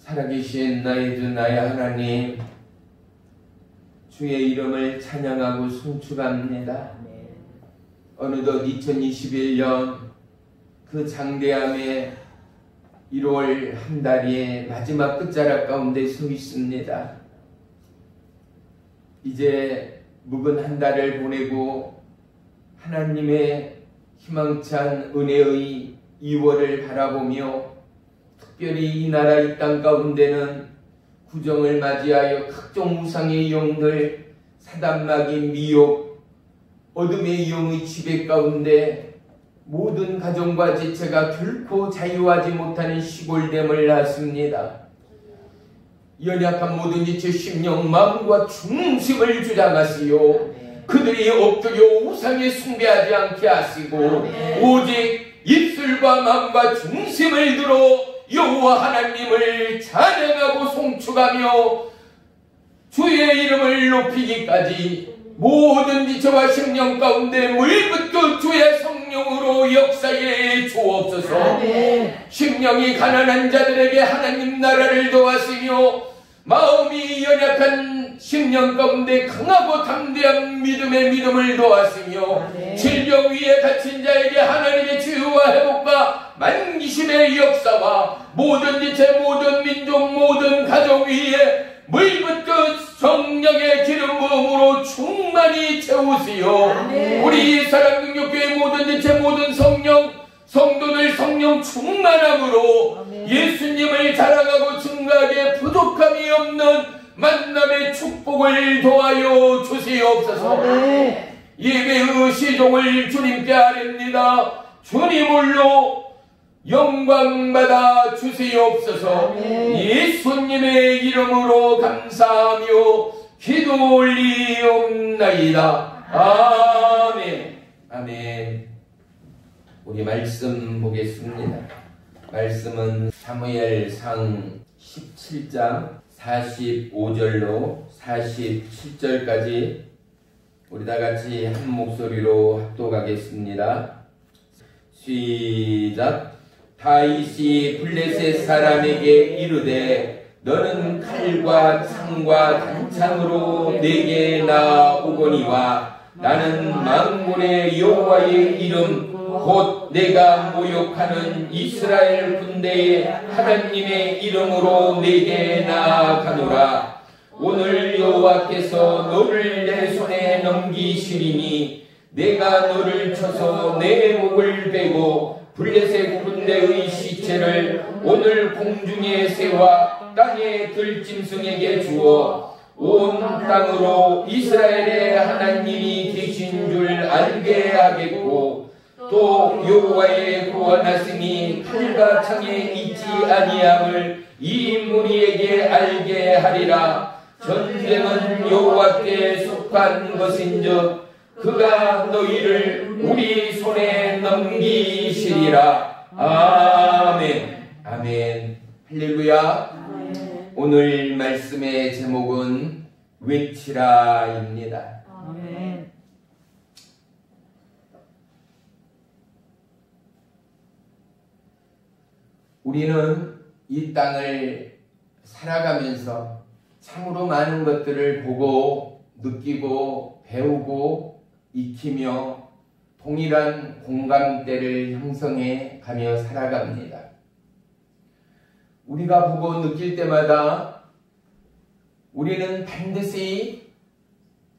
살아계신 나의 주 나의 하나님, 주의 이름을 찬양하고 송축합니다. 어느덧 2021년 그 장대함의 1월 한 달의 마지막 끝자락 가운데 서 있습니다. 이제 묵은 한 달을 보내고 하나님의 희망찬 은혜의 2월을 바라보며 특별히 이 나라 이 땅 가운데는 구정을 맞이하여 각종 우상의 영들, 사단마귀 미혹, 어둠의 영의 지배 가운데 모든 가정과 지체가 결코 자유하지 못하는 시골됨을 낳습니다. 연약한 모든 지체 심령 마음과 중심을 주장하시오. 그들이 엎드려 우상에 숭배하지 않게 하시고 오직 입술과 마음과 중심을 들어 여호와 하나님을 찬양하고 송축하며 주의 이름을 높이기까지 모든 지체와 심령 가운데 물붓고 주의 성령으로 역사해 주옵소서. 심령이 가난한 자들에게 하나님 나라를 도와시며 마음이 연약한 심령 가운데 강하고 담대한 믿음을 도와시며 질병 위에 갇힌 자에게 하나님의 치유와 회복과 만기심의 역사와 모든 지체, 모든 민족, 모든 가정 위에 물붓듯 성령의 기름 부음으로 충만히 채우시오. 우리 사랑능력교회 모든 지체, 모든 성도들 성령 충만함으로 예수님을 자랑하고 증거하기에 부족함이 없는 만남의 축복을 도하여 주시옵소서. 예배의 시종을 주님께 아뢰옵니다. 주님을로 영광받아 주시옵소서. 예수님의 이름으로 감사하며 기도 올리옵나이다. 아멘. 아멘. 우리 말씀 보겠습니다. 말씀은 사무엘상 17장 45절로 47절까지 우리 다같이 한 목소리로 합독하겠습니다. 시작. 다윗이 블레셋 사람에게 이르되 너는 칼과 창과 단창으로 내게 나오거니와 나는 만군의 여호와의 이름 곧 내가 모욕하는 이스라엘 군대의 하나님의 이름으로 내게 나아가노라. 오늘 여호와께서 너를 내 손에 넘기시리니 내가 너를 쳐서 내 목을 베고 블레셋 군대의 시체를 오늘 공중의 새와 땅의 들짐승에게 주어 온 땅으로 이스라엘의 하나님이 계신 줄 알게 하겠고 또 여호와의 구원하심이 칼과 창에 있지 아니함을 이 무리에게 알게 하리라. 전쟁은 여호와께 속한 것인즉 그가 너희를 우리 손에 넘기시리라. 아멘. 아멘. 할렐루야. 아멘. 오늘 말씀의 제목은 외치라입니다. 아멘. 우리는 이 땅을 살아가면서 참으로 많은 것들을 보고 느끼고 배우고 익히며 동일한 공감대를 형성해 가며 살아갑니다. 우리가 보고 느낄 때마다 우리는 반드시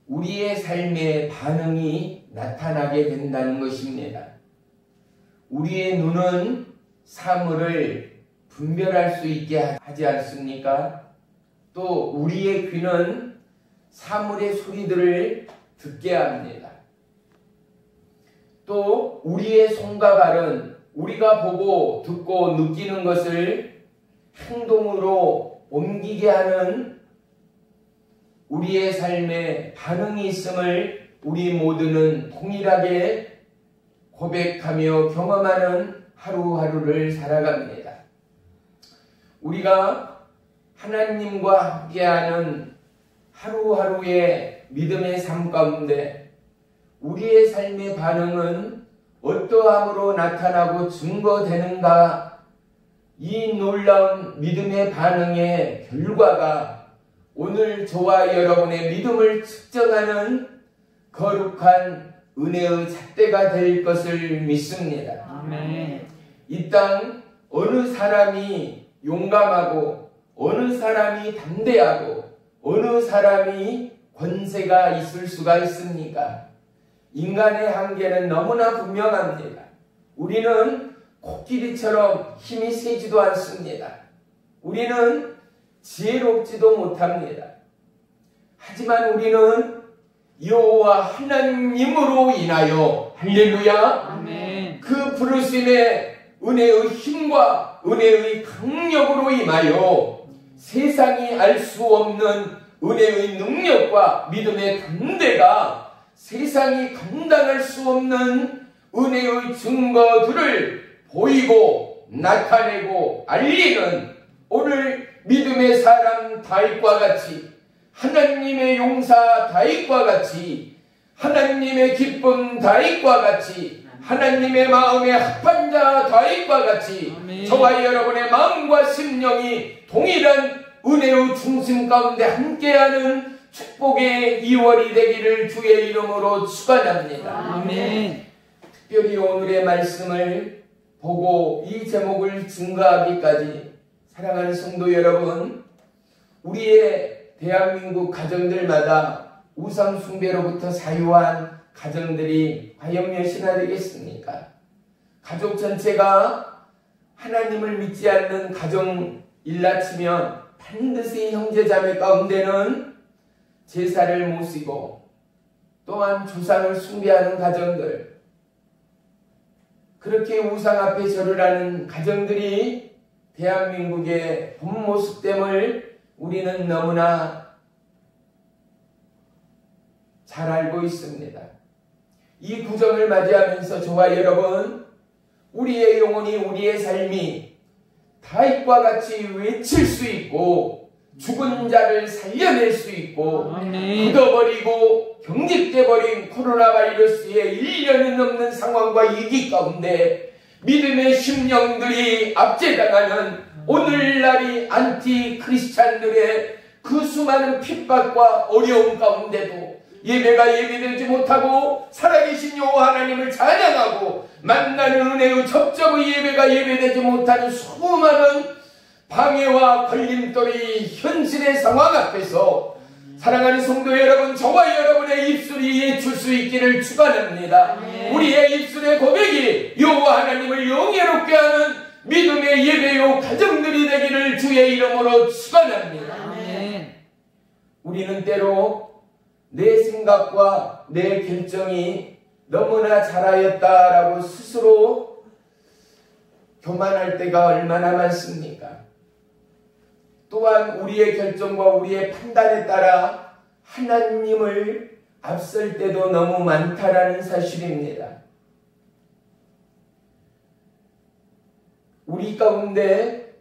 우리의 삶의 반응이 나타나게 된다는 것입니다. 우리의 눈은 사물을 분별할 수 있게 하지 않습니까? 또 우리의 귀는 사물의 소리들을 듣게 합니다. 또 우리의 손과 발은 우리가 보고 듣고 느끼는 것을 행동으로 옮기게 하는 우리의 삶에 반응이 있음을 우리 모두는 동일하게 고백하며 경험하는 하루하루를 살아갑니다. 우리가 하나님과 함께하는 하루하루의 믿음의 삶 가운데 우리의 삶의 반응은 어떠함으로 나타나고 증거되는가? 이 놀라운 믿음의 반응의 결과가 오늘 저와 여러분의 믿음을 측정하는 거룩한 은혜의 잣대가 될 것을 믿습니다. 아멘. 이 땅 어느 사람이 용감하고 어느 사람이 담대하고 어느 사람이 권세가 있을 수가 있습니까? 인간의 한계는 너무나 분명합니다. 우리는 코끼리처럼 힘이 세지도 않습니다. 우리는 지혜롭지도 못합니다. 하지만 우리는 여호와 하나님으로 인하여 할렐루야 아멘. 그 부르심의 은혜의 힘과 은혜의 강력으로 임하여 세상이 알 수 없는 은혜의 능력과 믿음의 담대가 세상이 감당할 수 없는 은혜의 증거들을 보이고 나타내고 알리는 오늘 믿음의 사람 다윗과 같이 하나님의 용사 다윗과 같이 하나님의 기쁨 다윗과 같이 하나님의 마음의 합한 자 다윗과 같이 아멘. 저와 여러분의 마음과 심령이 동일한 은혜의 중심 가운데 함께하는 축복의 2월이 되기를 주의 이름으로 축원합니다. 아멘. 특별히 오늘의 말씀을 보고 이 제목을 증거하기까지 사랑하는 성도 여러분, 우리의 대한민국 가정들마다 우상 숭배로부터 자유한 가정들이 과연 몇이나 되겠습니까? 가족 전체가 하나님을 믿지 않는 가정일라 치면 반드시 형제자매 가운데는 제사를 모시고 또한 조상을 숭배하는 가정들, 그렇게 우상 앞에 절을 하는 가정들이 대한민국의 본 모습됨을 우리는 너무나 잘 알고 있습니다. 이 구정을 맞이하면서 저와 여러분, 우리의 영혼이, 우리의 삶이 다윗과 같이 외칠 수 있고 죽은 자를 살려낼 수 있고 아멘. 굳어버리고 경직돼버린 코로나 바이러스의 1년이 넘는 상황과 위기 가운데 믿음의 심령들이 압제당하는 오늘날이 안티 크리스찬들의 그 수많은 핍박과 어려움 가운데도 예배가 예배되지 못하고 살아계신 여호와 하나님을 찬양하고 만나는 은혜의 접점의 예배가 예배되지 못하는 수많은 방해와 걸림돌이 현실의 상황 앞에서 사랑하는 성도 여러분, 저와 여러분의 입술이 예출 수 있기를 축원합니다. 우리의 입술의 고백이 여호와 하나님을 영예롭게 하는 믿음의 예배요 가정들이 되기를 주의 이름으로 축원합니다. 우리는 때로 내 생각과 내 결정이 너무나 잘하였다라고 스스로 교만할 때가 얼마나 많습니까? 또한 우리의 결정과 우리의 판단에 따라 하나님을 앞설 때도 너무 많다라는 사실입니다. 우리 가운데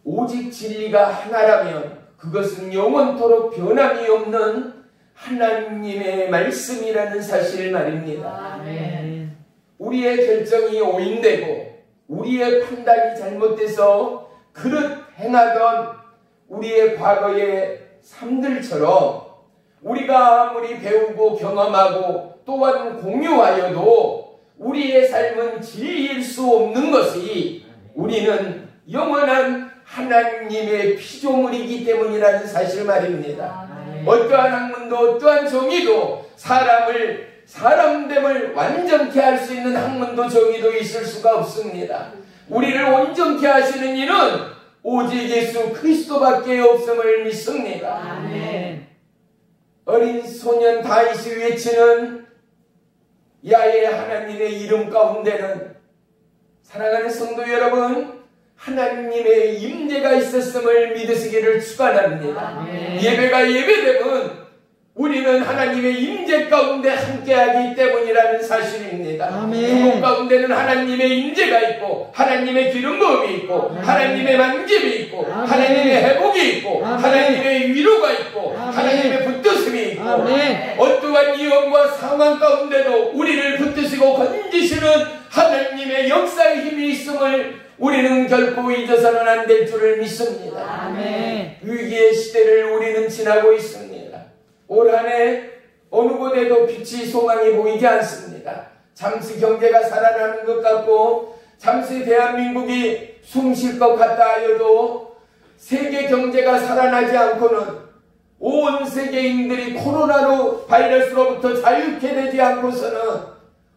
오직 진리가 하나라면 그것은 영원토록 변함이 없는 하나님의 말씀이라는 사실 말입니다. 아멘. 우리의 결정이 오인되고 우리의 판단이 잘못돼서 그릇 행하던 우리의 과거의 삶들처럼 우리가 아무리 배우고 경험하고 또한 공유하여도 우리의 삶은 진리일 수 없는 것이 우리는 영원한 하나님의 피조물이기 때문이라는 사실 말입니다. 어떠한 학문도 어떠한 정의도 사람됨을 완전케 할 수 있는 학문도 정의도 있을 수가 없습니다. 우리를 온전케 하시는 이는 오직 예수 그리스도밖에 없음을 믿습니다. 아멘. 어린 소년 다윗이 외치는 야훼 하나님의 이름 가운데는 사랑하는 성도 여러분, 하나님의 임재가 있었음을 믿으시기를 축원합니다. 예배가 예배되면 우리는 하나님의 임재 가운데 함께하기 때문이라는 사실입니다. 그곳 가운데는 하나님의 임재가 있고 하나님의 기름 부음이 있고 하나님의 만짐이 있고 하나님의 회복이 있고 하나님의 위로가 있고 하나님의 붙드심이 있고 어떠한 위험과 상황 가운데도 우리를 붙드시고 건지시는 하나님의 역사의 힘이 있음을 우리는 결코 잊어서는 안 될 줄을 믿습니다. 아멘. 위기의 시대를 우리는 지나고 있습니다. 올 한 해 어느 곳에도 빛이 소망이 보이지 않습니다. 잠시 경제가 살아나는 것 같고 잠시 대한민국이 숨 쉴 것 같다 하여도 세계 경제가 살아나지 않고는 온 세계인들이 코로나로 바이러스로부터 자유케 되지 않고서는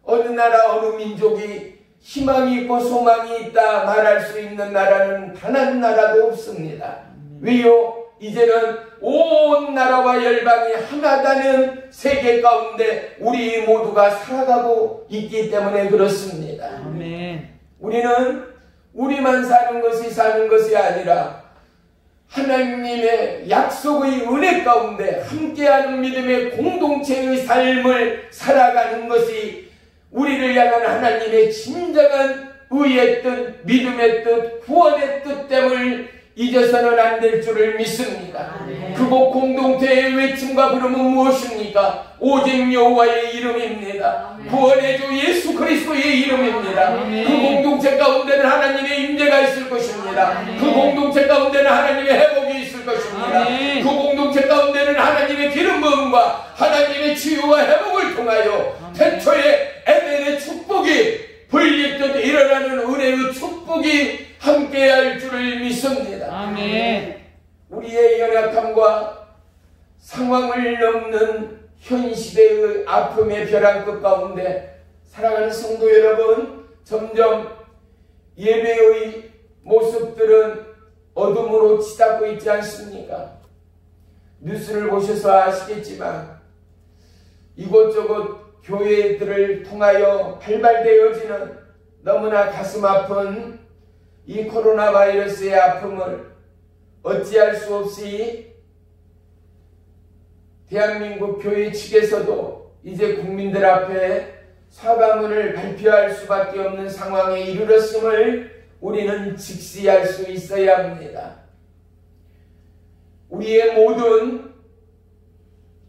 어느 나라 어느 민족이 희망이 있고 소망이 있다 말할 수 있는 나라는 단 한 나라도 없습니다. 왜요? 이제는 온 나라와 열방이 하나다는 세계 가운데 우리 모두가 살아가고 있기 때문에 그렇습니다. 아멘. 우리는 우리만 사는 것이 아니라 하나님의 약속의 은혜 가운데 함께하는 믿음의 공동체의 삶을 살아가는 것이 우리를 향한 하나님의 진정한 의의 뜻, 믿음의 뜻, 구원의 뜻됨을 잊어서는 안 될 줄을 믿습니다. 아멘. 그곳 공동체의 외침과 부름은 무엇입니까? 오직 여호와의 이름입니다. 아멘. 구원의 주 예수 그리스도의 이름입니다. 아멘. 그 공동체 가운데는 하나님의 임재가 있을 것입니다. 아멘. 그 공동체 가운데는 하나님의 회복이 있을 것입니다. 아멘. 그 공동체 가운데는 하나님의 기름 부음과 하나님의 치유와 회복을 통하여 아멘. 태초에 에덴의 축복이 불릴듯 일어나는 은혜의 축복이 함께할 줄을 믿습니다. 아멘. 우리의 연약함과 상황을 넘는 현 시대의 아픔의 벼랑 끝 가운데 사랑하는 성도 여러분, 점점 예배의 모습들은 어둠으로 치닫고 있지 않습니까? 뉴스를 보셔서 아시겠지만 이곳저곳 교회들을 통하여 발발되어지는 너무나 가슴 아픈 이 코로나 바이러스의 아픔을 어찌할 수 없이 대한민국 교회 측에서도 이제 국민들 앞에 사과문을 발표할 수밖에 없는 상황에 이르렀음을 우리는 직시 알 수 있어야 합니다. 우리의 모든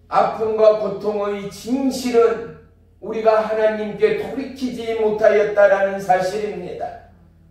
아픔과 고통의 진실은 우리가 하나님께 돌이키지 못하였다라는 사실입니다.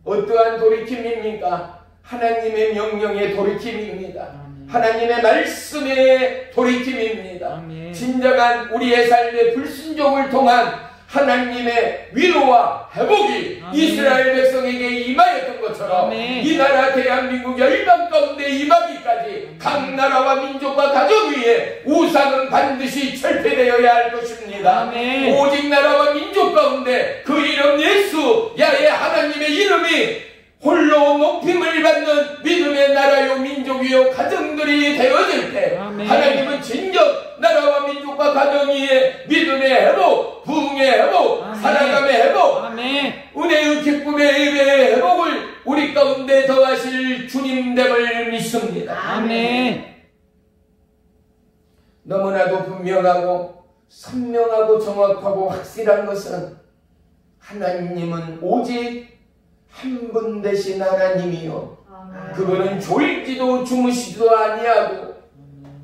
어떠한 돌이킴입니까? 하나님의 명령의 돌이킴입니다. 하나님의 말씀의 돌이킴입니다. 아멘. 진정한 우리의 삶의 불순종을 통한 하나님의 위로와 회복이 아멘. 이스라엘 백성에게 임하였던 것처럼 아멘. 이 나라 대한민국 열방 가운데 임하기까지 각 나라와 민족과 가정 위에 우상은 반드시 철폐되어야 할 것입니다. 아멘. 오직 나라와 민족 가운데 그 이름 예수 야훼 하나님의 이름이 홀로 높임을 받는 믿음의 나라요 민족이요 가정들이 되어질 때 아멘. 하나님은 진정 나라와 민족과 가정 위에 믿음의 회복, 부흥의 회복, 아멘. 살아감의 회복, 아멘. 은혜의 기쁨의 예배의 회복을 우리 가운데 더하실 주님됨을 믿습니다. 아멘. 너무나도 분명하고 선명하고 정확하고 확실한 것은 하나님은 오직 한 분 되신 하나님이요 그분은 졸지도 주무시지도 아니하고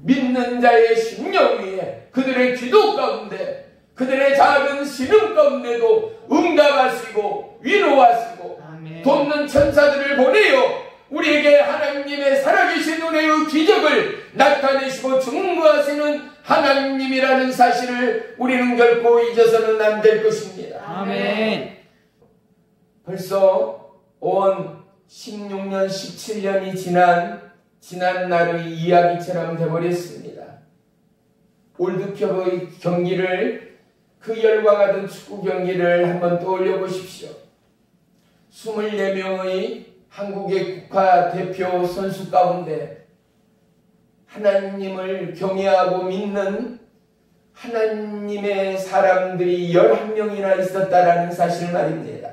믿는 자의 심령 위에 그들의 기도 가운데 그들의 작은 신음 가운데도 응답하시고 위로하시고 아멘. 돕는 천사들을 보내어 우리에게 하나님의 살아계신 은혜의 기적을 나타내시고 증거하시는 하나님이라는 사실을 우리는 결코 잊어서는 안 될 것입니다. 아멘. 벌써 온 16년, 17년이 지난 날의 이야기처럼 되어버렸습니다. 월드컵의 경기를 그 열과 같은 축구 경기를 한번 떠올려 보십시오. 24명의 한국의 국가대표 선수 가운데 하나님을 경외하고 믿는 하나님의 사람들이 11명이나 있었다라는 사실 말입니다.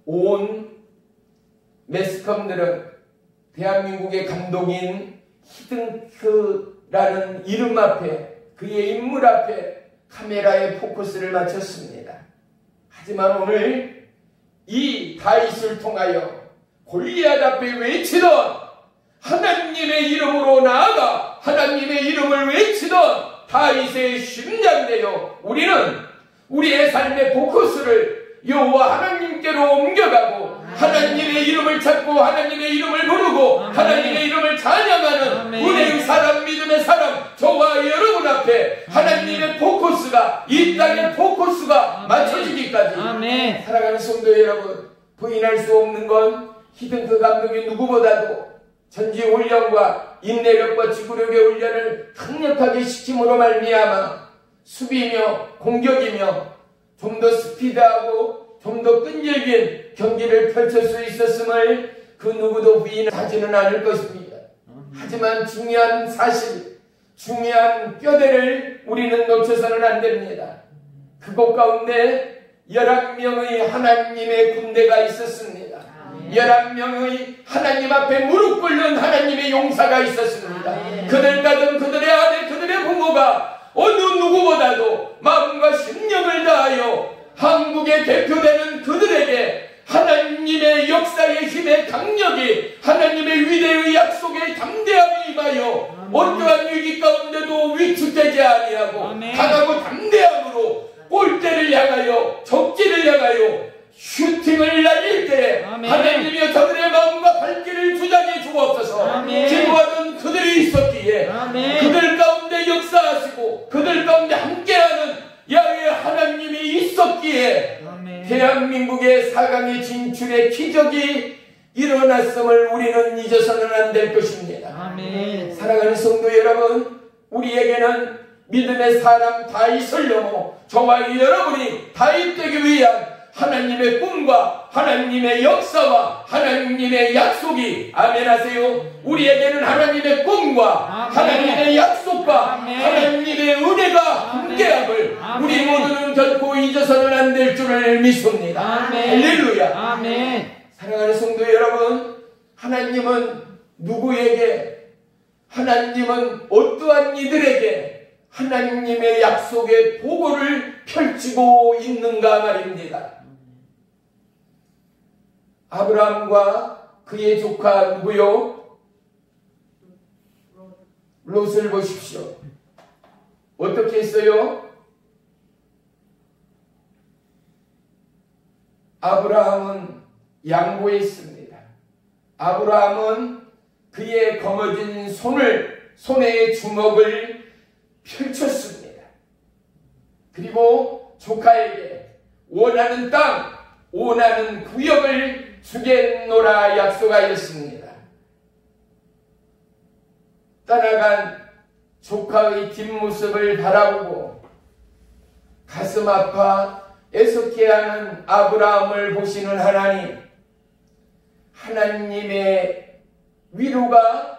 온 매스컴들은 대한민국의 감독인 히든크라는 이름 앞에 그의 인물 앞에 카메라의 포커스를 맞췄습니다. 하지만 오늘 이 다윗을 통하여 골리앗 앞에 외치던 하나님의 이름으로 나아가 하나님의 이름을 외치던 다윗의 심장되어 우리는 우리의 삶의 포커스를 여호와 하나님께 주께로 옮겨가고 하나님의 이름을 찾고 하나님의 이름을 부르고 하나님의 이름을 찬양하는 은혜의 사람, 믿음의 사람, 저와 여러분 앞에 하나님의 포커스가, 이 땅의 포커스가 맞춰지기까지. 사랑하는 성도 여러분, 부인할 수 없는 건 히든크 감독이 누구보다도 전지훈련과 인내력과 지구력의 훈련을 강력하게 시킴으로 말미암아 수비며 공격이며 좀 더 스피드하고 좀 더 끈질긴 경기를 펼칠 수 있었음을 그 누구도 부인하지는 않을 것입니다. 하지만 중요한 사실, 중요한 뼈대를 우리는 놓쳐서는 안 됩니다. 그곳 가운데 11명의 하나님의 군대가 있었습니다. 11명의 하나님 앞에 무릎 꿇는 하나님의 용사가 있었습니다. 그들 가든 그들의 아들, 그들의 부모가 어느 누구보다도 마음과 심령을 다하여 한국의 대표되는 그들에게 하나님의 역사의 힘의 강력이, 하나님의 위대의 약속의 담대함이 임하여 어떠한 위기 가운데도 위축되지 아니하고 강하고 담대함으로 골대를 향하여, 적지를 향하여 슈팅을 날릴 때에 하나님이여 저들의 마음과 발길을 주장해 주옵소서. 기도하던 그들이 있었기에 그들 가운데 역사하시고 그들 가운데 함께하는 야훼 하나님이 있었기에 대한민국의 4강의 진출의 기적이 일어났음을 우리는 잊어서는 안 될 것입니다. 사랑하는 성도 여러분, 우리에게는 믿음의 사람 다윗을 넘어 저와 여러분이 다윗 되기 위한 하나님의 꿈과 하나님의 역사와 하나님의 약속이, 아멘 하세요. 우리에게는 하나님의 꿈과 하나님의 약속과 하나님의 은혜가 함께함을 우리 모두는 결코 잊어서는 안 될 줄을 믿습니다. 할렐루야. 사랑하는 성도 여러분, 하나님은 누구에게, 하나님은 어떠한 이들에게 하나님의 약속의 보고를 펼치고 있는가 말입니다. 아브라함과 그의 조카 누구요? 롯을 보십시오. 어떻게 했어요? 아브라함은 양보했습니다. 아브라함은 그의 거머쥔 손의 주먹을 펼쳤습니다. 그리고 조카에게 원하는 땅, 원하는 구역을 주겠노라 약속하였습니다. 떠나간 조카의 뒷모습을 바라보고 가슴 아파 애석해하는 아브라함을 보시는 하나님, 하나님의 위로가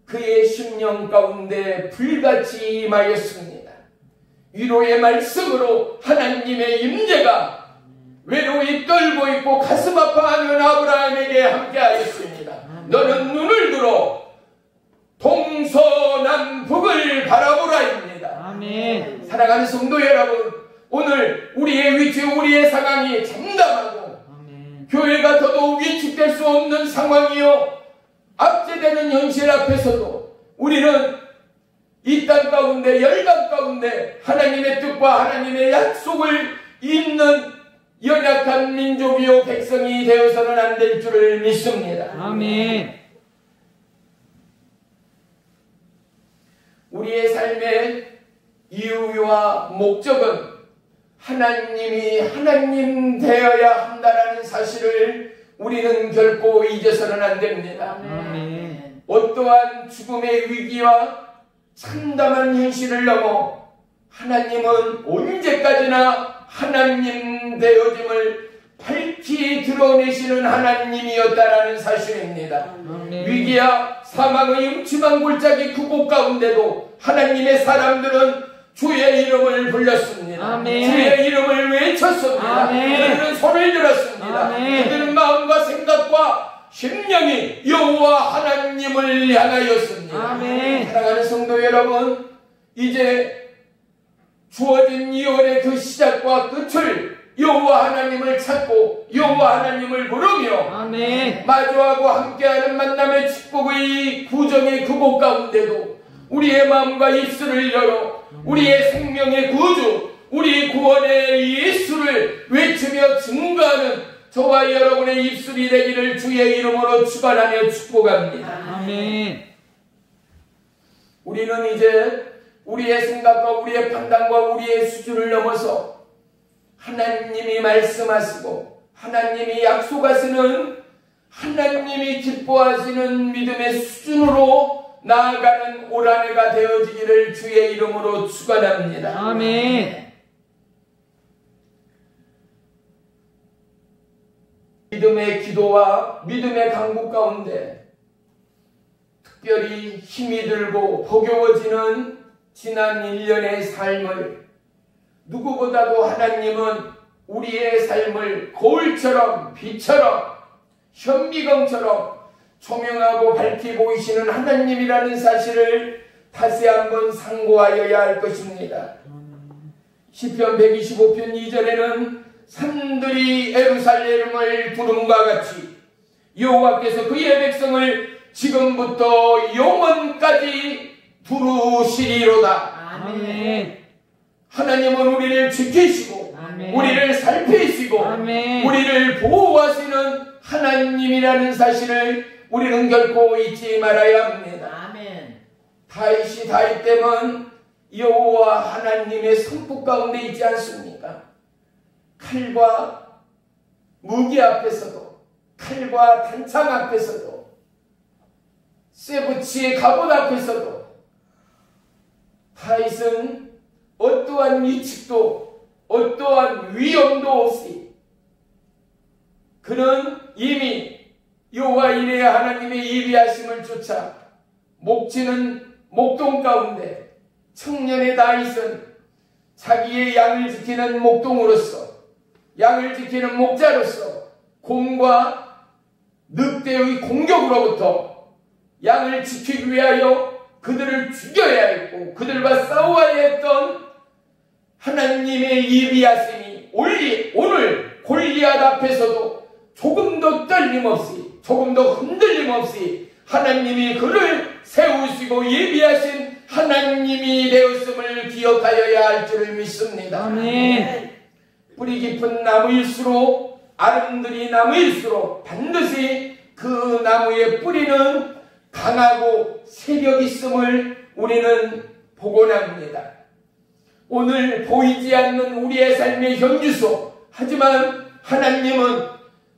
그의 심령 가운데 불같이 임하였습니다. 위로의 말씀으로 하나님의 임재가 외로이 떨고 있고 가슴 아파하는 아브라함에게 함께하였습니다. 너는 눈을 들어 동서남북을 바라보라입니다. 사랑하는 성도 여러분, 오늘 우리의 위치, 우리의 상황이 참담하고 교회가 더더욱 위축될 수 없는 상황이요, 압제되는 현실 앞에서도 우리는 이 땅 가운데, 열강 가운데 하나님의 뜻과 하나님의 약속을 잇는 연약한 민족이요 백성이 되어서는 안 될 줄을 믿습니다. 우리의 삶의 이유와 목적은 하나님이 하나님 되어야 한다는 사실을 우리는 결코 잊어서는 안 됩니다. 어떠한 죽음의 위기와 참담한 현실을 넘어 하나님은 언제까지나 하나님 되어짐을 밝히 드러내시는 하나님이었다라는 사실입니다. 위기와 사망의 음침한 골짜기 그곳 가운데도 하나님의 사람들은 주의 이름을 불렀습니다. 주의 이름을 외쳤습니다. 그들은 손을 들었습니다. 그들은 마음과 생각과 심령이 여호와 하나님을 향하였습니다. 사랑하는 성도 여러분, 이제 주어진 2월의 그 시작과 끝을 여호와 하나님을 찾고 여호와 하나님을 부르며 마주하고 함께하는 만남의 축복의 구정의 그곳 가운데도 우리의 마음과 입술을 열어 우리의 생명의 구주, 우리 구원의 예수를 외치며 증거하는 저와 여러분의 입술이 되기를 주의 이름으로 축원하며 축복합니다. 아멘. 우리는 이제 우리의 생각과 우리의 판단과 우리의 수준을 넘어서 하나님이 말씀하시고 하나님이 약속하시는 하나님이 기뻐하시는 믿음의 수준으로 나아가는 올 한 해가 되어지기를 주의 이름으로 축원합니다. 아멘. 믿음의 기도와 믿음의 강구 가운데 특별히 힘이 들고 버거워지는 지난 1년의 삶을 누구보다도 하나님은 우리의 삶을 거울처럼 빛처럼 현미경처럼 조명하고 밝히 보이시는 하나님이라는 사실을 다시 한번 상고하여야 할 것입니다. 시편 125편 2절에는 산들이 예루살렘을 부름과 같이 여호와께서 그의 백성을 지금부터 영원까지 부르시리로다. 아멘. 하나님은 우리를 지키시고 아멘. 우리를 살피시고 아멘. 우리를 보호하시는 하나님이라는 사실을 우리는 결코 잊지 말아야 합니다. 아멘. 다윗이 다윗됨은 여호와 하나님의 성품 가운데 있지 않습니까? 칼과 무기 앞에서도 칼과 단창 앞에서도 쇠붙이의 갑옷 앞에서도 다윗은 어떠한 위축도 어떠한 위험도 없이 그는 이미 여호와 이레 하나님의 예비하심을 쫓아 목지는 목동 가운데 청년의 다윗은 자기의 양을 지키는 목동으로서 양을 지키는 목자로서 곰과 늑대의 공격으로부터 양을 지키기 위하여 그들을 죽여야 했고 그들과 싸워야 했던 하나님의 예비하심이 오늘 골리앗 앞에서도 조금도 떨림없이 조금도 흔들림 없이 하나님이 그를 세우시고 예비하신 하나님이 되었음을 기억하여야 할 줄을 믿습니다. 아멘. 뿌리 깊은 나무일수록 아름드리 나무일수록 반드시 그 나무의 뿌리는 강하고 세력 있음을 우리는 복원합니다. 오늘 보이지 않는 우리의 삶의 현주소, 하지만 하나님은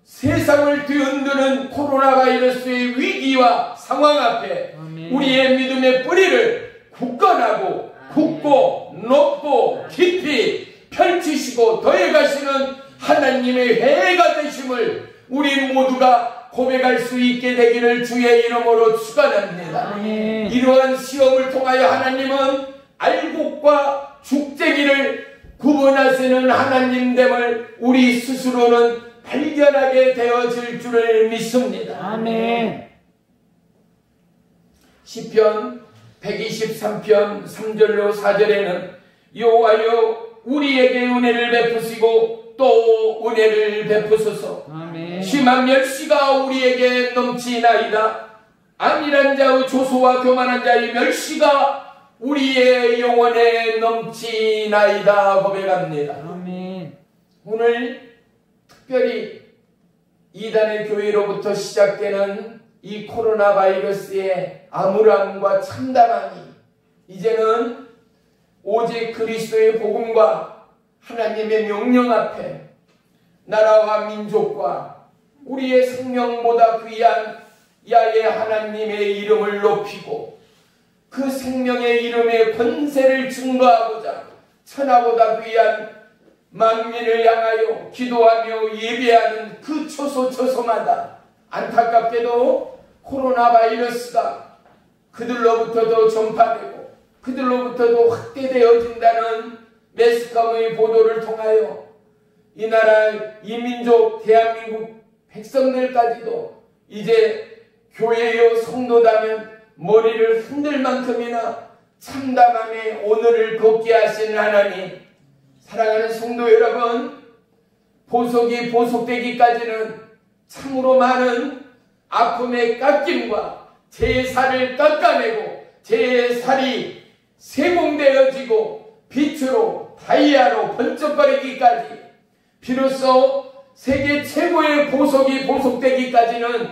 세상을 뒤흔드는 코로나 바이러스의 위기와 상황 앞에 아멘. 우리의 믿음의 뿌리를 굳건하고 굳고 높고 깊이 펼치시고 더해가시는 하나님의 회가 되심을 우리 모두가 고백할 수 있게 되기를 주의 이름으로 축원합니다. 아멘. 이러한 시험을 통하여 하나님은 알곡과 죽쟁이를 구분하시는 하나님됨을 우리 스스로는 발견하게 되어질 줄을 믿습니다. 아멘. 시편 123편 3절로 4절에는 여호와여 우리에게 은혜를 베푸시고 또 은혜를 베푸소서. 아멘. 심한 멸시가 우리에게 넘치나이다. 안일한 자의 조소와 교만한 자의 멸시가 우리의 영혼에 넘치나이다 고백합니다. 아멘. 오늘 특별히 이단의 교회로부터 시작되는 이 코로나 바이러스의 암울함과 참담함이 이제는 오직 그리스도의 복음과 하나님의 명령 앞에 나라와 민족과 우리의 생명보다 귀한 야훼 하나님의 이름을 높이고 그 생명의 이름의 권세를 증거하고자 천하보다 귀한 만민을 향하여 기도하며 예배하는 그 초소초소마다 안타깝게도 코로나 바이러스가 그들로부터도 전파되고 그들로부터도 확대되어진다는 매스컴의 보도를 통하여 이 나라 이 민족 대한민국 백성들까지도 이제 교회요 성도다면 머리를 흔들 만큼이나 참담함의 오늘을 걷게 하시는 하나님, 사랑하는 성도 여러분, 보석이 보석되기까지는 참으로 많은 아픔의 깎임과 제 살을 깎아내고 제 살이 세공되어지고 빛으로 다이아로 번쩍거리기까지 비로소 세계 최고의 보석이 보석되기까지는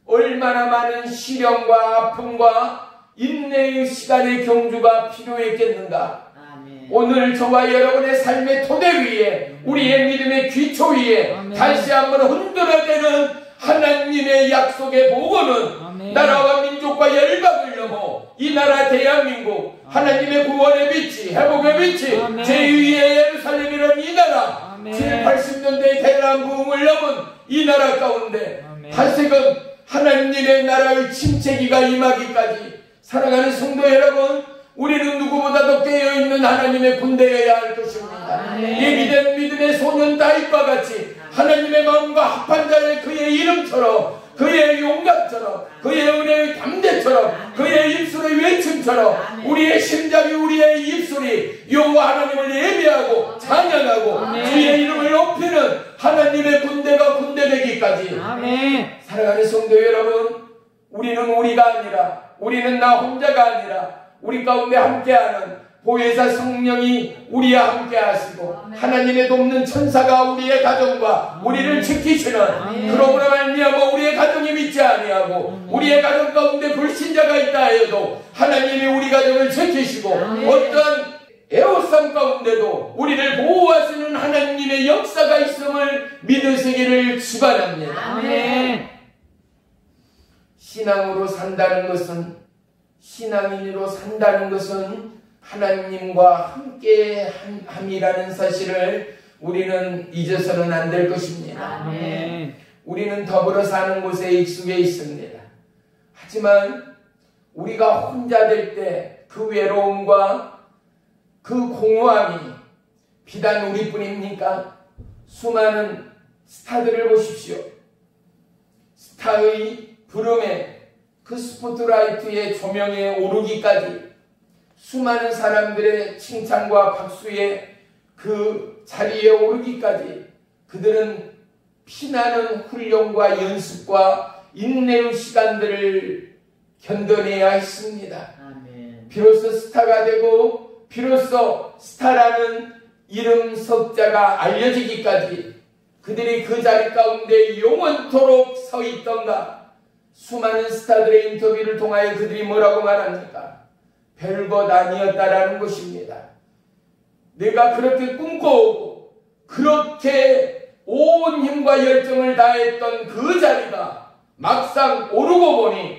얼마나 많은 시련과 아픔과 인내의 시간의 경주가 필요했겠는가. 아멘. 오늘 저와 여러분의 삶의 토대 위에, 우리의 믿음의 기초 위에 아멘. 다시 한번 흔들어대는 하나님의 약속의 보고는 아멘. 나라와 민족과 열방을 넘어 이 나라 대한민국, 하나님의 구원의 빛이, 회복의 빛이, 아멘. 제2의 예루살렘이라는 이 나라, 아멘. 7, 80년대의 대란 부흥을 넘은 이 나라 가운데 아멘. 다시금 하나님의 나라의 침체기가 임하기까지, 사랑하는 성도 여러분, 우리는 누구보다도 깨어있는 하나님의 군대여야 할 것입니다. 아멘. 예비된 믿음의 소년 다윗과 같이 하나님의 마음과 합한 자의 그의 이름처럼, 그의 용감처럼, 그의 은혜의 담대처럼, 그의 입술의 외침처럼 우리의 심장이, 우리의 입술이 여호와 하나님을 예배하고 찬양하고 아멘. 주의 이름을 높이는 하나님의 군대가 군대되기까지. 아멘. 사랑하는 성도 여러분, 우리는 우리가 아니라, 우리는 나 혼자가 아니라 우리 가운데 함께하는 보혜사 성령이 우리와 함께 하시고 하나님의 돕는 천사가 우리의 가정과 우리를 지키시는, 그러므로 말미암아 우리의 가정이 믿지 아니하고 우리의 가정 가운데 불신자가 있다 해도 하나님이 우리 가정을 지키시고 어떤 애호쌈 가운데도 우리를 보호하시는 하나님의 역사가 있음을 믿으시기를 축원합니다. 아멘. 신앙으로 산다는 것은, 신앙인으로 산다는 것은 하나님과 함께 함이라는 사실을 우리는 잊어서는 안 될 것입니다. 아멘. 우리는 더불어 사는 곳에 익숙해 있습니다. 하지만 우리가 혼자 될 때 그 외로움과 그 공허함이 비단 우리뿐입니까? 수많은 스타들을 보십시오. 스타의 부름에, 그 스포트라이트의 조명에 오르기까지 수많은 사람들의 칭찬과 박수에 그 자리에 오르기까지 그들은 피나는 훈련과 연습과 인내의 시간들을 견뎌내야 했습니다. 아멘. 비로소 스타가 되고 비로소 스타라는 이름 석자가 알려지기까지 그들이 그 자리 가운데 영원토록 서 있던가. 수많은 스타들의 인터뷰를 통하여 그들이 뭐라고 말합니까? 별것 아니었다라는 것입니다. 내가 그렇게 꿈꿔오고 그렇게 온 힘과 열정을 다했던 그 자리가 막상 오르고 보니,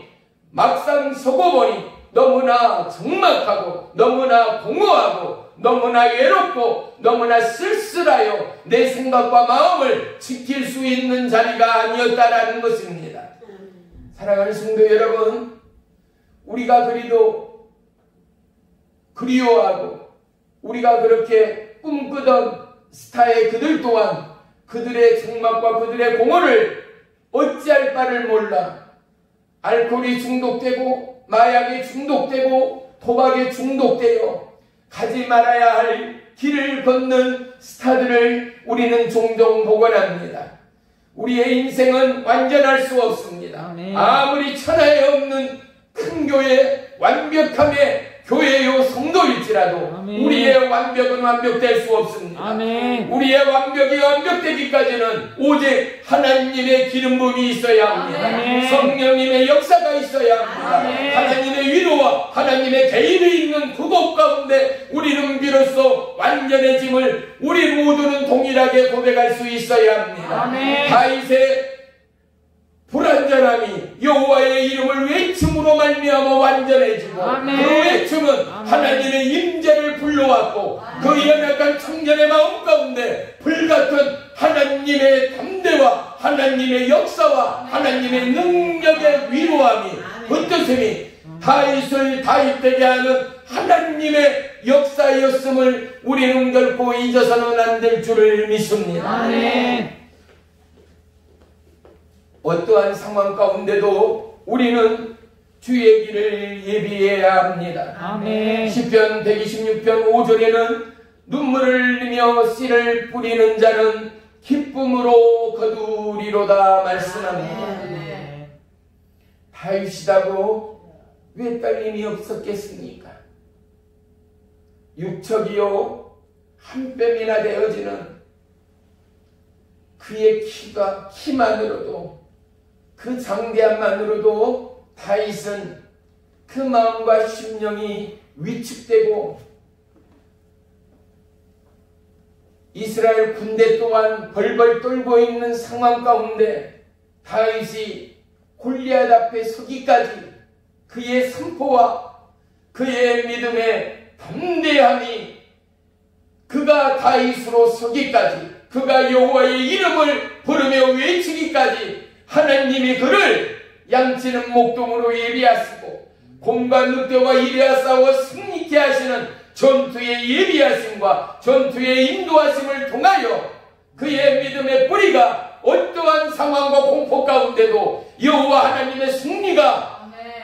막상 서고 보니 너무나 적막하고 너무나 공허하고 너무나 외롭고 너무나 쓸쓸하여 내 생각과 마음을 지킬 수 있는 자리가 아니었다라는 것입니다. 사랑하는 성도 여러분, 우리가 그리워하고 우리가 그렇게 꿈꾸던 스타의 그들 또한 그들의 적막과 그들의 공허를 어찌할 바를 몰라 알코올이 중독되고 마약에 중독되고 도박에 중독되어 가지 말아야 할 길을 걷는 스타들을 우리는 종종 보곤 합니다. 우리의 인생은 완전할 수 없습니다. 아멘. 아무리 천하에 없는 큰 교회, 완벽함의 교회요 성도일지라도 아멘. 우리의 완벽은 완벽될 수 없습니다. 아멘. 우리의 완벽이 완벽되기까지는 오직 하나님의 기름 부음이 있어야 합니다. 아멘. 성령님의 역사가 있어야 합니다. 아멘. 하나님의 위로와 하나님의 개입이 있는 그곳 가운데 우리는 비로소 완전해짐을 우리 모두는 동일하게 고백할 수 있어야 합니다. 아멘. 다윗의 불완전함이 여호와의 이름을 외침으로 말미암아 완전해지고 아멘. 그 외침은 아멘. 하나님의 임재를 불러왔고 그 연약한 청년의 마음 가운데 불같은 하나님의 담대와 하나님의 역사와 하나님의 능력의 위로함이 어떠심이 다윗을 다윗되게 하는 하나님의 역사였음을 우리는 결코 잊어서는 안 될 줄을 믿습니다. 아멘. 어떠한 상황 가운데도 우리는 주의 길을 예비해야 합니다. 아멘. 시편 126편 5절에는 눈물을 흘리며 씨를 뿌리는 자는 기쁨으로 거두리로다 말씀합니다. 아멘. 다윗이라고 왜 떨림이 없었겠습니까? 육척이요 한 뼘이나 되어지는 그의 키만으로도, 그 장대함만으로도 다윗은 그 마음과 심령이 위축되고 이스라엘 군대 또한 벌벌 떨고 있는 상황 가운데 다윗이 골리앗 앞에 서기까지 그의 선포와 그의 믿음의 담대함이, 그가 다윗으로 서기까지, 그가 여호와의 이름을 부르며 외치기까지 하나님이 그를 양치는 목동으로 예비하시고 곰과 늑대와 이리하 싸워 승리케 하시는 전투의 예비하심과 전투의 인도하심을 통하여 그의 믿음의 뿌리가 어떠한 상황과 공포 가운데도 여호와 하나님의 승리가,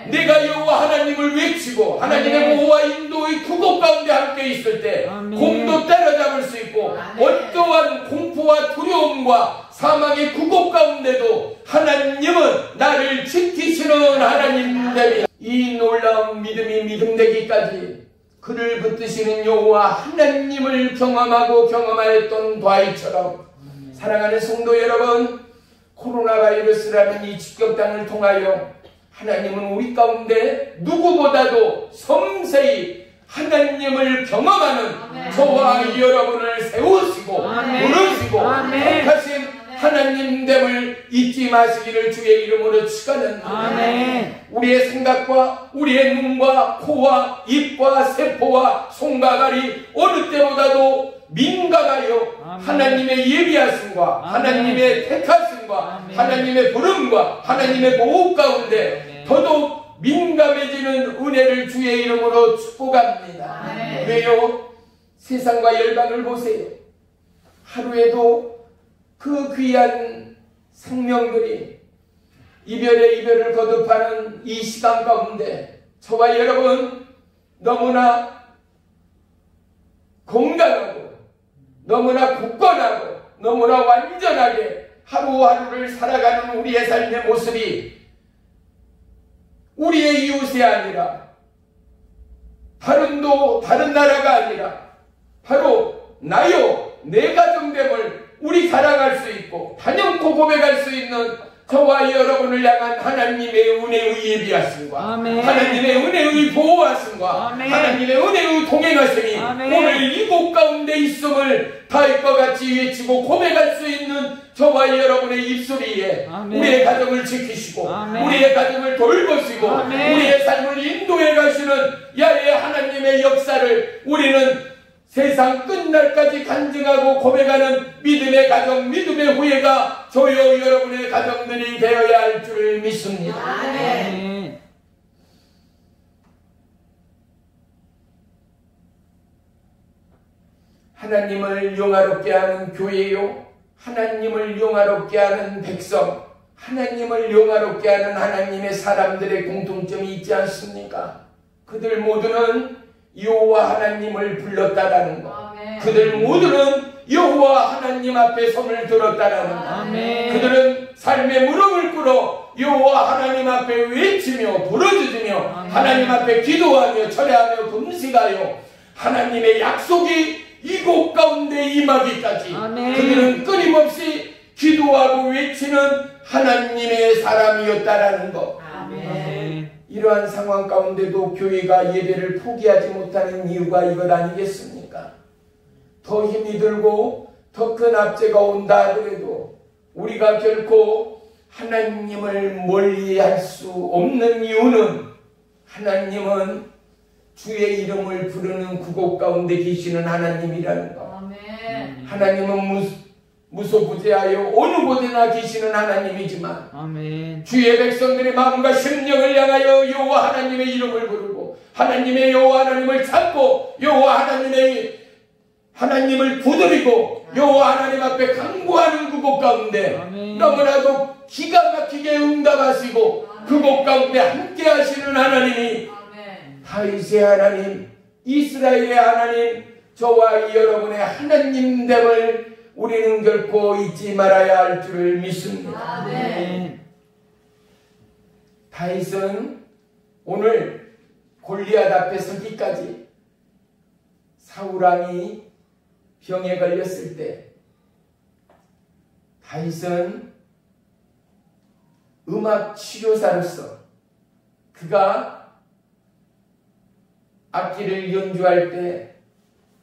내가 여호와 하나님을 외치고 하나님의 보호와 인도의 구곡 가운데 함께 있을 때 곰도 따라잡을 수 있고 어떠한 공포와 두려움과 사망의 구곡 가운데도 하나님은 나를 지키시는 하나님입니다. 이 놀라운 믿음이 믿음되기까지 그를 붙드시는 여호와 하나님을 경험하고 경험하였던 다윗처럼, 사랑하는 성도 여러분, 코로나 바이러스라는 이 직격당을 통하여 하나님은 우리 가운데 누구보다도 섬세히 하나님을 경험하는 저와 여러분을 세우시고 부르시고 택하신 하나님됨을 잊지 마시기를 주의 이름으로 축원합니다. 우리의 생각과 우리의 눈과 코와 입과 세포와 손과 발이 어느 때보다도 민감하여 하나님의 예비하심과 하나님의 택하심과 하나님의 부름과 하나님의 보호 가운데 더더욱 민감해지는 은혜를 주의 이름으로 축복합니다. 왜요? 세상과 열방을 보세요. 하루에도 그 귀한 생명들이 이별의 이별을 거듭하는 이 시간 가운데 저와 여러분 너무나 건강하고 너무나 굳건하고 너무나 완전하게 하루하루를 살아가는 우리의 삶의 모습이 우리의 이웃이 아니라 다른 나라가 아니라 바로 나요 내 가정됨을 우리 자랑할 수 있고 단연코 고백할 수 있는 저와 여러분을 향한 하나님의 은혜의 예비하심과 하나님의 은혜의 보호하심과 하나님의 은혜의 동행하심이 오늘 이곳 가운데 있음을 다윗과 같이 외치고 고백할 수 있는 저와 여러분의 입소리에 우리의 가정을 지키시고 우리의 가정을 돌보시고 우리의 삶을 인도해 가시는 야훼 하나님의 역사를 우리는 세상 끝날까지 간증하고 고백하는 믿음의 가정, 믿음의 후예가 저와 여러분의 가정들이 되어야 할 줄 믿습니다. 아멘. 하나님을 영화롭게 하는 교회요, 하나님을 영화롭게 하는 백성, 하나님을 영화롭게 하는 하나님의 사람들의 공통점이 있지 않습니까? 그들 모두는 여호와 하나님을 불렀다라는 것. 그들 모두는 여호와 하나님 앞에 손을 들었다라는 것. 그들은 삶의 무릎을 꿇어 여호와 하나님 앞에 외치며 부르짖으며 하나님 앞에 기도하며 철회하며 금식하여 하나님의 약속이 이곳 가운데 임하기까지 그들은 끊임없이 기도하고 외치는 하나님의 사람이었다라는 것. 이러한 상황 가운데도 교회가 예배를 포기하지 못하는 이유가 이것 아니겠습니까? 더 힘이 들고 더 큰 압제가 온다 하더라도 우리가 결코 하나님을 멀리할 수 없는 이유는 하나님은 주의 이름을 부르는 그곳 가운데 계시는 하나님이라는 것. 하나님은 무소부재하여 어느 곳에나 계시는 하나님이지만 주의 백성들의 마음과 심령을 향하여 여호와 하나님의 이름을 부르고 하나님의 여호와 하나님을 찾고 여호와 하나님을 두드리고 여호와 하나님 앞에 간구하는 그곳 가운데 너무나도 기가 막히게 응답하시고 그곳 가운데 함께 하시는 하나님이 다윗의 하나님, 이스라엘의 하나님, 저와 여러분의 하나님됨을 우리는 결코 잊지 말아야 할 줄을 믿습니다. 다윗은 오늘 골리앗 앞에 서기까지 사울 왕이 병에 걸렸을 때 다윗은 음악 치료사로서 그가 악기를 연주할 때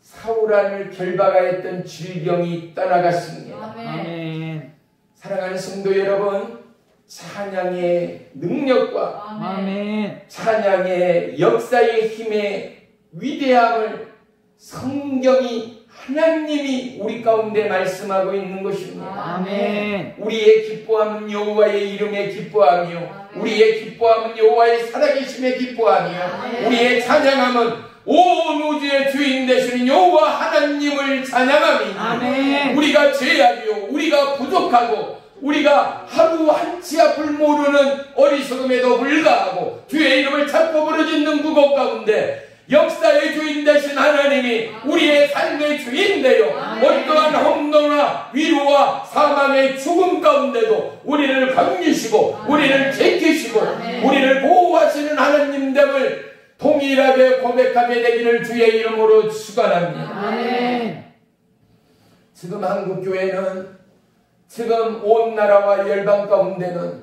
사울왕을 결박하였던 질병이 떠나갔습니다. 아멘. 사랑하는 성도 여러분, 찬양의 능력과 아멘. 찬양의 역사의 힘의 위대함을 성경이 하나님이 우리 가운데 말씀하고 있는 것입니다. 아멘. 우리의 기뻐함은 여호와의 이름에 기뻐하며 우리의 기뻐함은 여호와의 살아계심에 기뻐하며 우리의 찬양함은 온 우주의 주인 되시는 여호와 하나님을 찬양함이니 아멘. 우리가 죄악이요 우리가 부족하고 우리가 하루 한치 앞을 모르는 어리석음에도 불구하고 주의 이름을 찾고 부르짖는 그곳 가운데 역사의 주인 되신 하나님이 우리의 삶의 주인 되어 어떠한 혼돈과 위로와 사망의 죽음 가운데도 우리를 건지시고 우리를 지키시고 우리를 보호하시는 하나님됨을 동일하게 고백하게 되기를 주의 이름으로 축원합니다. 아멘. 지금 한국교회는 지금 온 나라와 열방 가운데는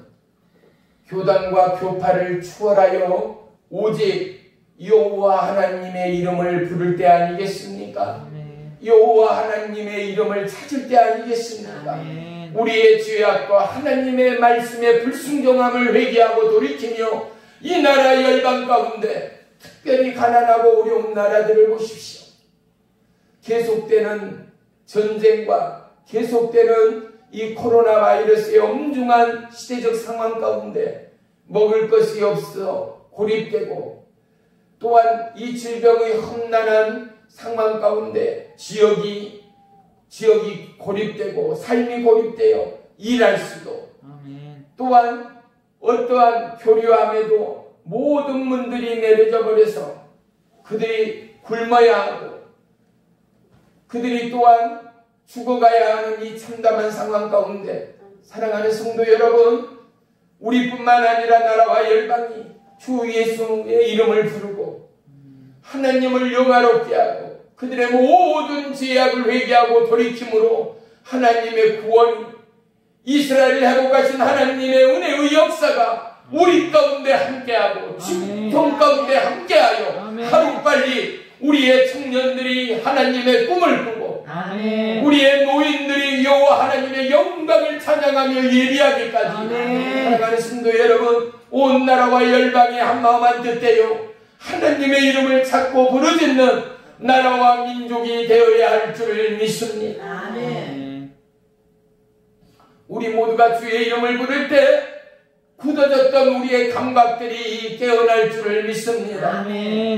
교단과 교파를 추월하여 오직 여호와 하나님의 이름을 부를 때 아니겠습니까? 여호와 하나님의 이름을 찾을 때 아니겠습니까? 아멘. 우리의 죄악과 하나님의 말씀의 불순종함을 회개하고 돌이키며 이 나라 열방 가운데 특별히 가난하고 어려운 나라들을 보십시오. 계속되는 전쟁과 계속되는 이 코로나 바이러스의 엄중한 시대적 상황 가운데 먹을 것이 없어 고립되고 또한 이 질병의 험난한 상황 가운데 지역이 고립되고 삶이 고립되어 일할 수도 또한 어떠한 교류함에도 모든 문들이 내려져 버려서 그들이 굶어야 하고 그들이 또한 죽어가야 하는 이 참담한 상황 가운데 사랑하는 성도 여러분, 우리뿐만 아니라 나라와 열방이 주 예수의 이름을 부르고 하나님을 영화롭게 하고 그들의 모든 죄악을 회개하고 돌이킴으로 하나님의 구원이 이스라엘을 회복하신 하나님의 은혜의 역사가 우리 가운데 함께하고 중통 가운데 함께하여 하루빨리 우리의 청년들이 하나님의 꿈을 꾸고 우리의 노인들이 여호와 하나님의 영광을 찬양하며 예비하기까지 사랑하는 성도 여러분, 온 나라와 열방이 한마음 한뜻되어 하나님의 이름을 찾고 부르짖는 나라와 민족이 되어야 할 줄을 믿습니다. 우리 모두가 주의 이름을 부를 때 굳어졌던 우리의 감각들이 깨어날 줄을 믿습니다.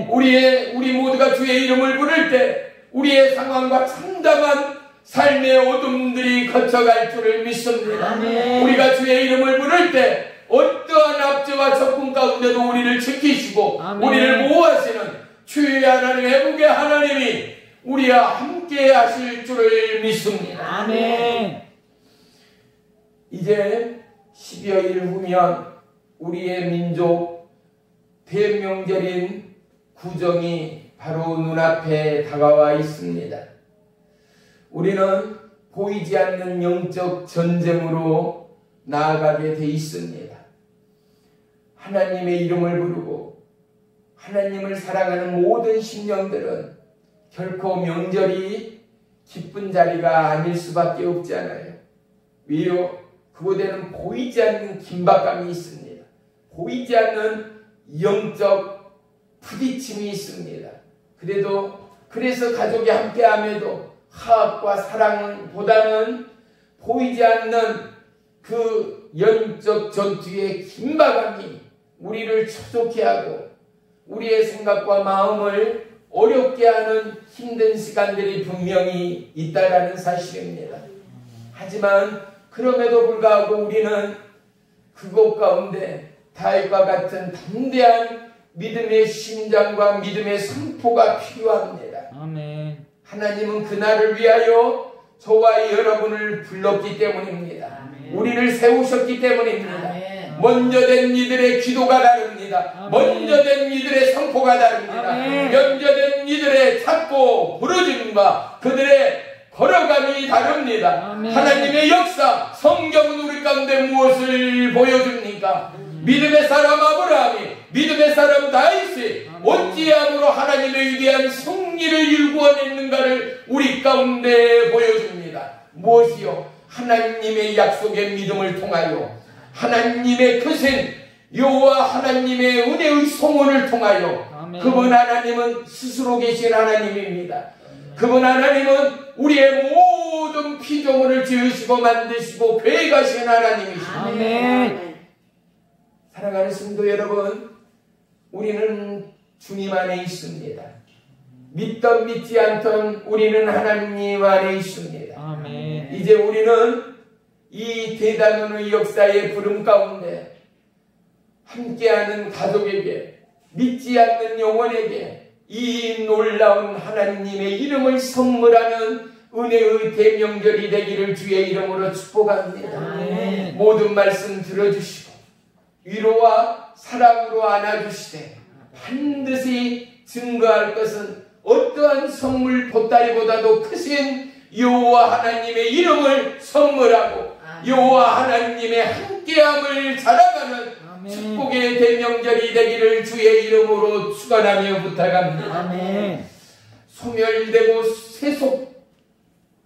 우리 모두가 주의 이름을 부를 때 우리의 상황과 참담한 삶의 어둠들이 거쳐갈 줄을 믿습니다. 우리가 주의 이름을 부를 때 어떠한 압제와 적군 가운데도 우리를 지키시고 우리를 보호하시는 주의 하나님, 회복의 하나님이 우리와 함께 하실 줄을 믿습니다. 이제 10여일 후면 우리의 민족 대명절인 구정이 바로 눈앞에 다가와 있습니다. 우리는 보이지 않는 영적 전쟁으로 나아가게 돼 있습니다. 하나님의 이름을 부르고 하나님을 사랑하는 모든 심령들은 결코 명절이 기쁜 자리가 아닐 수밖에 없잖아요. 왜요? 그곳에는 보이지 않는 긴박감이 있습니다. 보이지 않는 영적 부딪힘이 있습니다. 그래서 가족이 함께함에도 화합과 사랑보다는 보이지 않는 그 영적 전투의 긴박감이 우리를 초조케 하고 우리의 생각과 마음을 어렵게 하는 힘든 시간들이 분명히 있다라는 사실입니다. 하지만 그럼에도 불구하고 우리는 그곳 가운데 다윗과 같은 담대한 믿음의 심장과 믿음의 선포가 필요합니다. 하나님은 그날을 위하여 저와 여러분을 불렀기 때문입니다. 우리를 세우셨기 때문입니다. 먼저 된 이들의 기도가 다릅니다. 먼저 된 이들의 선포가 다릅니다. 먼저 된 이들의 찾고 부르짖음과 그들의 걸어감이 다릅니다. 아멘. 하나님의 역사, 성경은 우리 가운데 무엇을 보여줍니까? 믿음의 사람 아브라함이, 믿음의 사람 다윗이 어찌함으로 하나님의 위대한 승리를 일구어냈는가를 우리 가운데 보여줍니다. 무엇이요? 하나님의 약속의 믿음을 통하여, 하나님의 크신 여호와 하나님의 은혜의 소원을 통하여, 아멘. 그분 하나님은 스스로 계신 하나님입니다. 그분 하나님은 우리의 모든 피조물을 지으시고 만드시고 계획하신 하나님이십니다. 아멘. 사랑하는 성도 여러분, 우리는 주님 안에 있습니다. 믿던 믿지 않던 우리는 하나님 안에 있습니다. 아멘. 이제 우리는 이 대단원의 역사의 부름 가운데 함께하는 가족에게, 믿지 않는 영혼에게 이 놀라운 하나님의 이름을 선물하는 은혜의 대명절이 되기를 주의 이름으로 축복합니다. 아멘. 모든 말씀 들어주시고 위로와 사랑으로 안아주시되 반드시 증거할 것은 어떠한 선물 보따리보다도 크신 여호와 하나님의 이름을 선물하고 여호와 하나님의 함께함을 자랑하는 아멘. 축복의 대명절이 되기를 주의 이름으로 축원하며 부탁합니다. 아멘. 소멸되고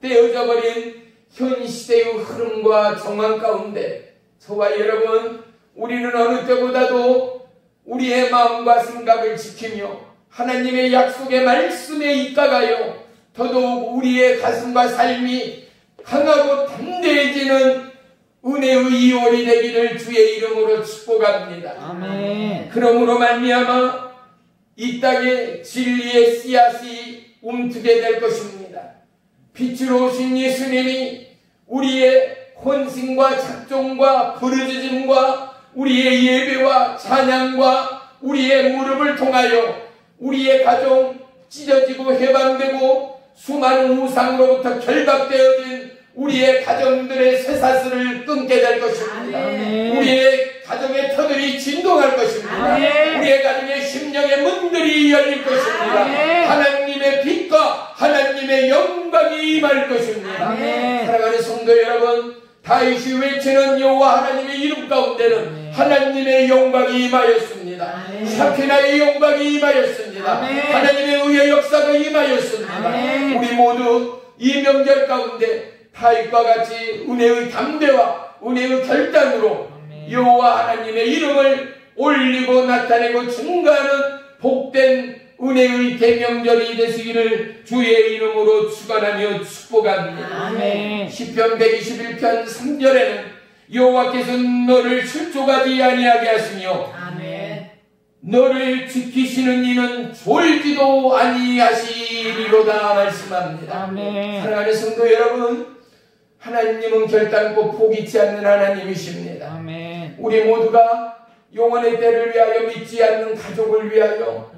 세속되어져 버린 현 시대의 흐름과 정황 가운데 저와 여러분, 우리는 어느 때보다도 우리의 마음과 생각을 지키며 하나님의 약속의 말씀에 입각하여 더더욱 우리의 가슴과 삶이 강하고 담대해지는 은혜의 2월이 되기를 주의 이름으로 축복합니다. 아멘. 그러므로 말미암아 이 땅에 진리의 씨앗이 움트게 될 것입니다. 빛으로 오신 예수님이 우리의 헌신과 작종과 부르짖음과 우리의 예배와 찬양과 우리의 무릎을 통하여 우리의 가정 찢어지고 해방되고 수많은 우상으로부터 결박되어진 우리의 가정들의 쇠사슬을 끊게 될 것입니다. 아멘. 우리의 가정의 터들이 진동할 것입니다. 아멘. 우리의 가정의 심령의 문들이 열릴 것입니다. 아멘. 하나님의 빛과 하나님의 영광이 임할 것입니다. 아멘. 사랑하는 성도 여러분, 다윗이 외치는 여호와 하나님의 이름 가운데는 하나님의 영광이 임하였습니다. 아멘. 사케나의 영광이 임하였습니다. 아멘. 하나님의 의의 역사가 임하였습니다. 아멘. 우리 모두 이 명절 가운데 다윗과 같이 은혜의 담대와 은혜의 결단으로 아멘. 여호와 하나님의 이름을 올리고 나타내고 증거하는 복된 은혜의 대명절이 되시기를 주의 이름으로 축원하며 축복합니다. 아멘. 시편 121편 3절에는 여호와께서 너를 실족하지 아니하게 하시며 아멘. 너를 지키시는 이는 졸지도 아니하시리로다 말씀합니다. 아멘. 사랑하는 성도 여러분, 하나님은 결단코 포기치 않는 하나님이십니다. 아멘. 우리 모두가 영원의 때를 위하여 믿지 않는 가족을 위하여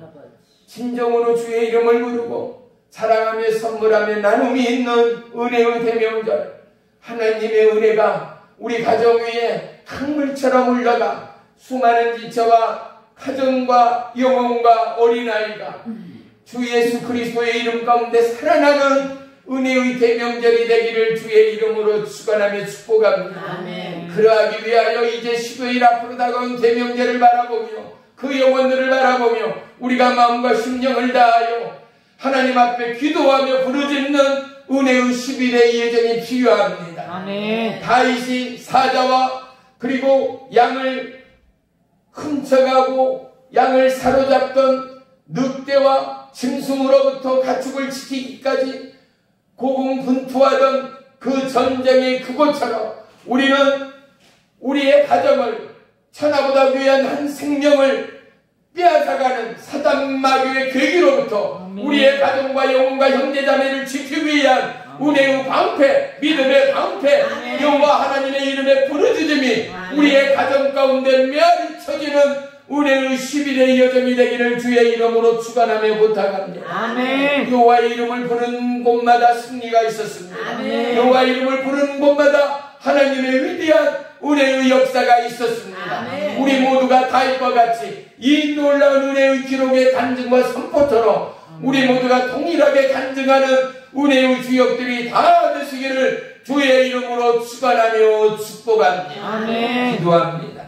진정으로 주의 이름을 부르고 자랑하며 선물하며 나눔이 있는 은혜의 대명절, 하나님의 은혜가 우리 가정 위에 강물처럼 흘러가 수많은 지체와 가정과 영혼과 어린아이가 주 예수 그리스도의 이름 가운데 살아나는 은혜의 대명절이 되기를 주의 이름으로 축원하며 축복합니다. 아멘. 그러하기 위하여 이제 15일 앞으로 다가온 대명절을 바라보며 그 영혼들을 바라보며 우리가 마음과 심령을 다하여 하나님 앞에 기도하며 부르짖는 은혜의 10일의 예정이 필요합니다. 아멘. 다윗이 사자와 그리고 양을 훔쳐가고 양을 사로잡던 늑대와 짐승으로부터 가축을 지키기까지 고군분투하던 그 전쟁의 그곳처럼 우리는 우리의 가정을 천하보다 귀한 한 생명을 빼앗아가는 사단 마귀의 괴기로부터 아멘. 우리의 가정과 영혼과 형제자매를 지키기 위한 은혜의 방패, 믿음의 방패, 아멘. 여호와 하나님의 이름의 부르짖음이 아멘. 우리의 가정 가운데 메아리 쳐지는 은혜의 10일의 여정이 되기를 주의 이름으로 축원하며 부탁합니다. 아멘. 여호와의 이름을 부르는 곳마다 승리가 있었습니다. 아멘. 여호와의 이름을 부르는 곳마다 하나님의 위대한 은혜의 역사가 있었습니다. 아멘. 우리 모두가 다윗과 같이 이 놀라운 은혜의 기록의 간증과 선포처럼 우리 모두가 동일하게 간증하는 은혜의 주역들이 다 되시기를 주의 이름으로 축원하며 축복합니다. 아멘. 기도합니다.